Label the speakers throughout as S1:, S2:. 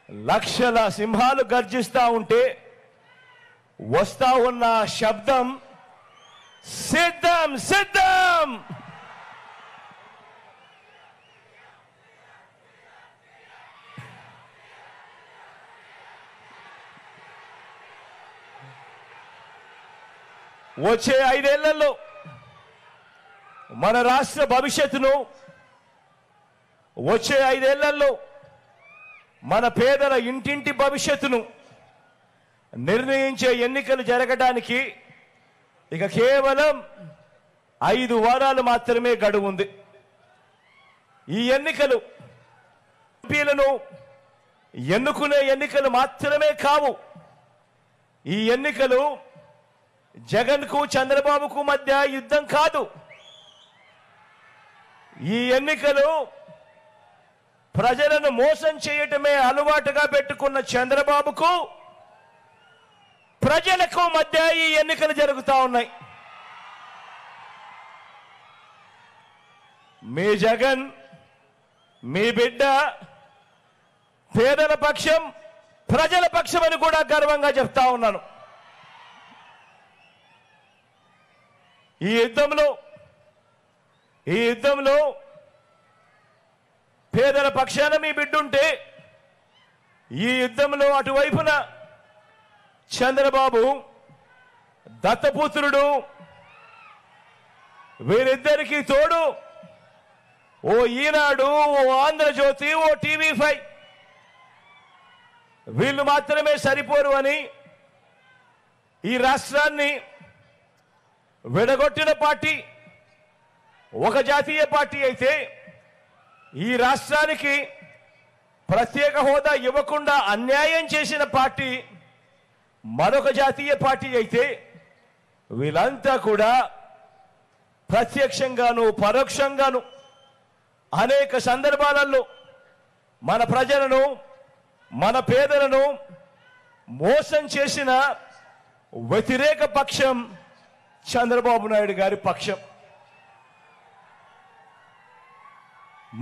S1: లక్షల సింహాలు గర్జిస్తా ఉంటే వస్తా ఉన్న శబ్దం సిద్ధం సిద్ధం. వచ్చే 5 ఏళ్లలో మన రాష్ట్ర భవిష్యత్తును, వచ్చే 5 ఏళ్లలో మన పేదల ఇంటింటి భవిష్యత్తును నిర్ణయించే ఎన్నికలు జరగడానికి ఇక కేవలం 5 వారాలు మాత్రమే గడువు ఉంది. ఈ ఎన్నికలు ఎంపీలను ఎన్నుకునే ఎన్నికలు మాత్రమే కావు. ఈ ఎన్నికలు జగన్కు చంద్రబాబుకు మధ్య యుద్ధం కాదు. ఈ ఎన్నికలు ప్రజలను మోసం చేయటమే అలవాటుగా పెట్టుకున్న చంద్రబాబుకు ప్రజలకు మధ్య ఈ ఎన్నికలు జరుగుతూ ఉన్నాయి. మీ జగన్, మీ బిడ్డ పేదల పక్షం, ప్రజల పక్షం అని కూడా గర్వంగా చెప్తా ఉన్నాను. ఈ యుద్ధంలో పేదల పక్షాన మీ బిడ్డుంటే, ఈ యుద్ధంలో అటువైపున చంద్రబాబు దత్తపుత్రుడు, వీరిద్దరికీ తోడు ఓ ఈనాడు, ఓ ఆంధ్రజ్యోతి, ఓ టీవీ5 వీళ్ళు మాత్రమే సరిపోరు అని ఈ రాష్ట్రాన్ని విడగొట్టిన పార్టీ ఒక జాతీయ పార్టీ అయితే, ఈ రాష్ట్రానికి ప్రత్యేక హోదా ఇవ్వకుండా అన్యాయం చేసిన పార్టీ మరొక జాతీయ పార్టీ అయితే, వీళ్ళంతా కూడా ప్రత్యక్షంగాను పరోక్షంగాను అనేక సందర్భాలలో మన ప్రజలను, మన పేదలను మోసం చేసిన వ్యతిరేక పక్షం చంద్రబాబు నాయుడు గారి పక్షం.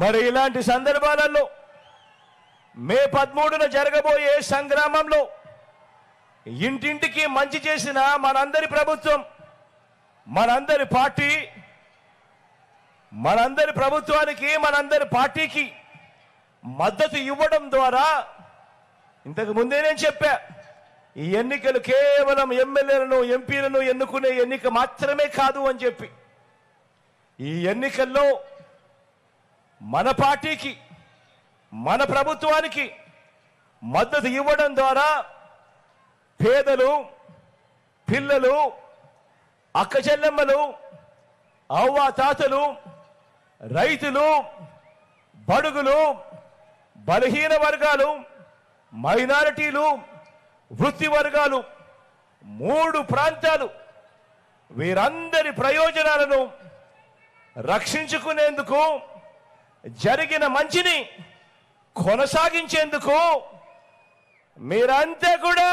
S1: మరి ఇలాంటి సందర్భాలలో మే 13న జరగబోయే సంగ్రామంలో ఇంటింటికి మంచి చేసిన మనందరి ప్రభుత్వం, మనందరి పార్టీ, మనందరి ప్రభుత్వానికి, మనందరి పార్టీకి మద్దతు ఇవ్వడం ద్వారా, ఇంతకు ముందే నేను చెప్పా, ఈ ఎన్నికలు కేవలం ఎమ్మెల్యేలను, ఎంపీలను ఎన్నుకునే ఎన్నిక మాత్రమే కాదు అని చెప్పి, ఈ ఎన్నికల్లో మన పార్టీకి, మన ప్రభుత్వానికి మద్దతు ఇవ్వడం ద్వారా పేదలు, పిల్లలు, అక్క చెల్లెమ్మలు, అవ్వ తాతలు, రైతులు, బడుగులు, బలహీన వర్గాలు, మైనారిటీలు, వృత్తి వర్గాలు, 3 ప్రాంతాలు, వీరందరి ప్రయోజనాలను రక్షించుకునేందుకు, జరిగిన మంచిని కొనసాగించేందుకు మీరంతా కూడా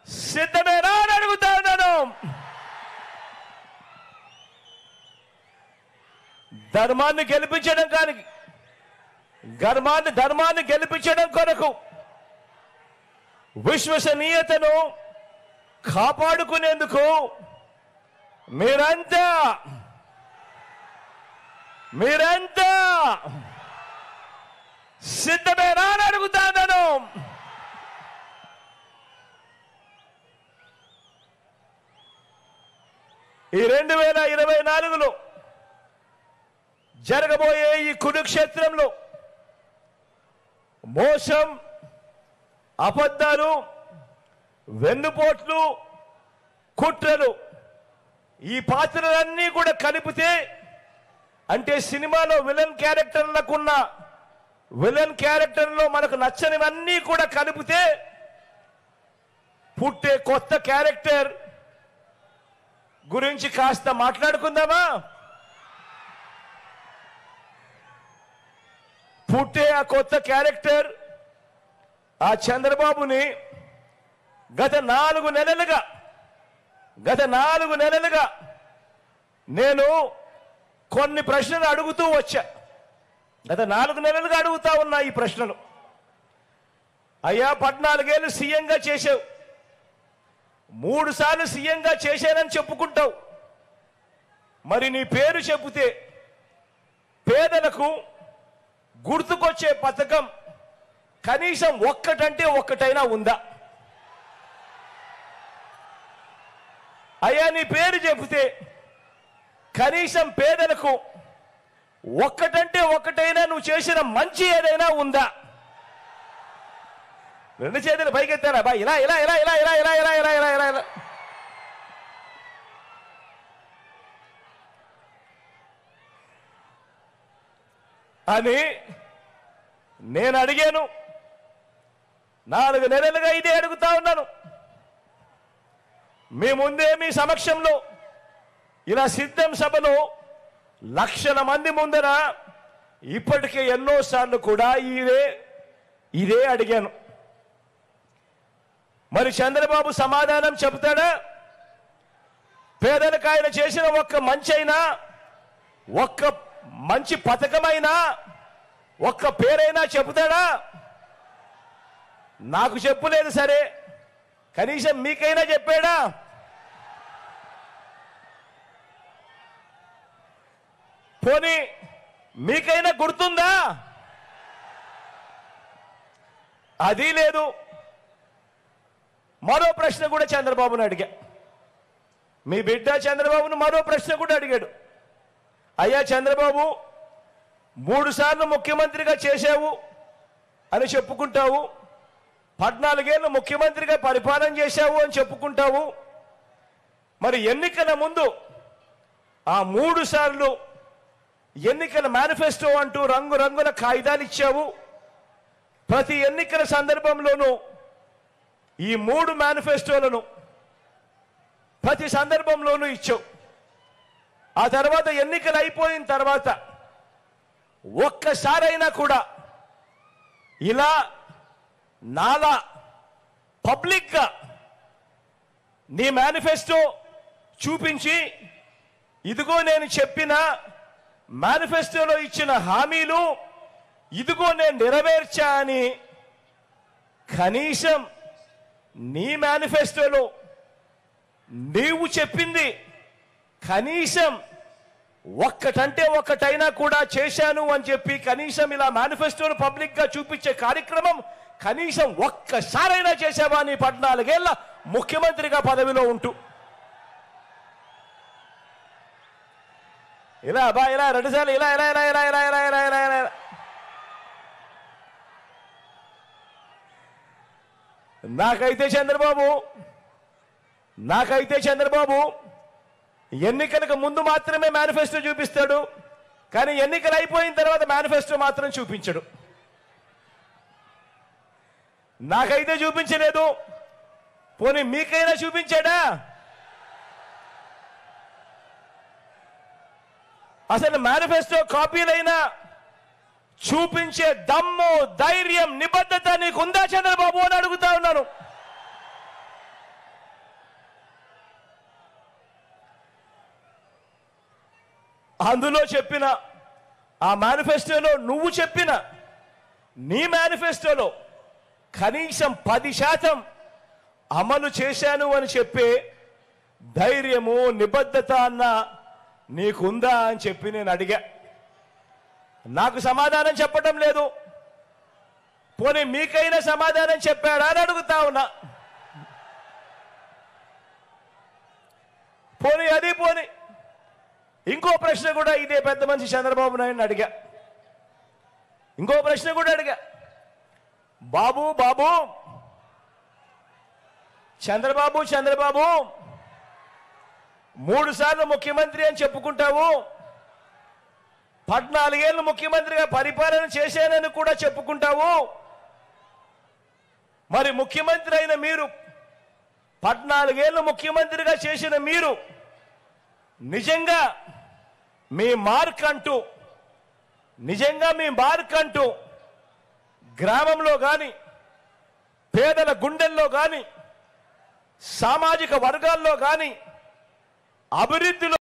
S1: సిద్ధమేనా అని అడుగుతా ఉన్నాను. ధర్మాన్ని గెలిపించడం కొరకు, విశ్వసనీయతను కాపాడుకునేందుకు మీరంతా సిద్ధమేనా అని అడుగుతాను. ఈ 2024లో జరగబోయే ఈ కురుక్షేత్రంలో మోసం, అబద్ధాలు, వెన్నుపోట్లు, కుట్రలు, ఈ పాత్రలన్నీ కూడా కలిపితే, అంటే సినిమాలో విలన్ క్యారెక్టర్లో మనకు నచ్చనివన్నీ కూడా కలిపితే పుట్టే కొత్త క్యారెక్టర్ గురించి కాస్త మాట్లాడుకుందామా? పుట్టే ఆ కొత్త క్యారెక్టర్ ఆ చంద్రబాబుని గత 4 నెలలుగా నేను కొన్ని ప్రశ్నలు అడుగుతూ వచ్చా. గత 4 నెలలుగా అడుగుతా ఉన్నా ఈ ప్రశ్నలు. అయ్యా 14 ఏళ్ళు సీఎంగా చేశావు, 3 సార్లు సీఎంగా చేశానని చెప్పుకుంటావు. మరి నీ పేరు చెబితే పేదలకు గుర్తుకొచ్చే పథకం కనీసం ఒక్కటంటే ఒక్కటైనా ఉందా? అయ్యా నీ పేరు చెబితే కనీసం పేదలకు ఒక్కటంటే ఒక్కటైనా నువ్వు చేసిన మంచి ఏదైనా ఉందా? 2 చేతులు పైకెత్తారా బా? ఇలా ఇలా ఇలా ఇలా ఇలా ఇలా ఇలా ఇలా ఇలా ఇలా ఇలా అని నేను అడిగాను. 4 నెలలుగా ఇదే అడుగుతా ఉన్నాను. మీ ముందే మీ సమక్షంలో ఇలా సిద్ధం సభలో లక్షల మంది ముందర ఇప్పటికే ఎన్నోసార్లు కూడా ఇదే అడిగాను. మరి చంద్రబాబు సమాధానం చెబుతాడా? పేదలకు ఆయన చేసిన ఒక్క మంచైనా, ఒక్క మంచి పథకమైనా, ఒక్క పేరైనా చెబుతాడా? నాకు చెప్పులేదు సరే, కనీసం మీకైనా చెప్పాడా? పోనీ మీకైనా గుర్తుందా? అది లేదు. మరో ప్రశ్న కూడా చంద్రబాబును అడిగా. మీ బిడ్డ చంద్రబాబును మరో ప్రశ్న కూడా అడిగాడు. అయ్యా చంద్రబాబు, 3 సార్లు ముఖ్యమంత్రిగా చేశావు అని చెప్పుకుంటావు, 14 ఏళ్ళు ముఖ్యమంత్రిగా పరిపాలన చేశావు అని చెప్పుకుంటావు. మరి ఎన్నికల ముందు ఆ 3 సార్లు ఎన్నికల మేనిఫెస్టో అంటూ రంగురంగుల కాగితాలు ఇచ్చావు. ప్రతి ఎన్నికల సందర్భంలోనూ ఈ 3 మేనిఫెస్టోలను ప్రతి సందర్భంలోనూ ఇచ్చావు. ఆ తర్వాత ఎన్నికలు అయిపోయిన తర్వాత ఒక్కసారైనా కూడా ఇలా నాలా పబ్లిక్గా నీ మేనిఫెస్టో చూపించి, ఇదిగో నేను చెప్పిన మేనిఫెస్టోలో ఇచ్చిన హామీలు ఇదిగో నేను నెరవేర్చా అని కనీసం నీ మేనిఫెస్టోలో నీవు చెప్పింది కనీసం ఒక్కటంటే ఒక్కటైనా కూడా చేశాను అని చెప్పి కనీసం ఇలా మేనిఫెస్టోను పబ్లిక్ గా చూపించే కార్యక్రమం కనీసం ఒక్కసారైనా చేసావా నీ 14 ఏళ్ల ముఖ్యమంత్రిగా పదవిలో ఉంటూ? ఇలా బా ఇలా 2 సార్లు ఇలా ఇలా ఇలా ఇలా ఇలా ఇలా ఇలా ఇలా ఇలా నాకైతే చంద్రబాబు ఎన్నికలకు ముందు మాత్రమే మేనిఫెస్టో చూపిస్తాడు, కానీ ఎన్నికలు అయిపోయిన తర్వాత మేనిఫెస్టో మాత్రం చూపించడు. నాకైతే చూపించలేదు. పోనీ మీకైనా చూపించాడా? అసలు మేనిఫెస్టో కాపీలైనా చూపించే దమ్ము, ధైర్యం, నిబద్ధత నీకుందా చంద్రబాబు అని అడుగుతా ఉన్నాను. అందులో చెప్పిన ఆ మేనిఫెస్టోలో నువ్వు చెప్పిన నీ మేనిఫెస్టోలో కనీసం 10% అమలు చేశాను అని చెప్పే ధైర్యము, నిబద్ధత అన్న నీకుందా అని చెప్పి నేను అడిగా. నాకు సమాధానం చెప్పటం లేదు. పోనీ మీకైనా సమాధానం చెప్పాడా అని అడుగుతా ఉన్నా. పోనీ ఇంకో ప్రశ్న కూడా ఇదే పెద్ద మనిషి చంద్రబాబు నాయుడు అడిగా. ఇంకో ప్రశ్న కూడా అడిగా. బాబు చంద్రబాబు 3 సార్లు ముఖ్యమంత్రి అని చెప్పుకుంటావు, 14 ఏళ్ళు ముఖ్యమంత్రిగా పరిపాలన చేశానని కూడా చెప్పుకుంటావు. మరి ముఖ్యమంత్రి అయిన మీరు, 14 ఏళ్ళు ముఖ్యమంత్రిగా చేసిన మీరు నిజంగా మీ మార్క్ అంటూ గ్రామంలో కానీ, పేదల గుండెల్లో కానీ, సామాజిక వర్గాల్లో కానీ, అభివృద్ధిలో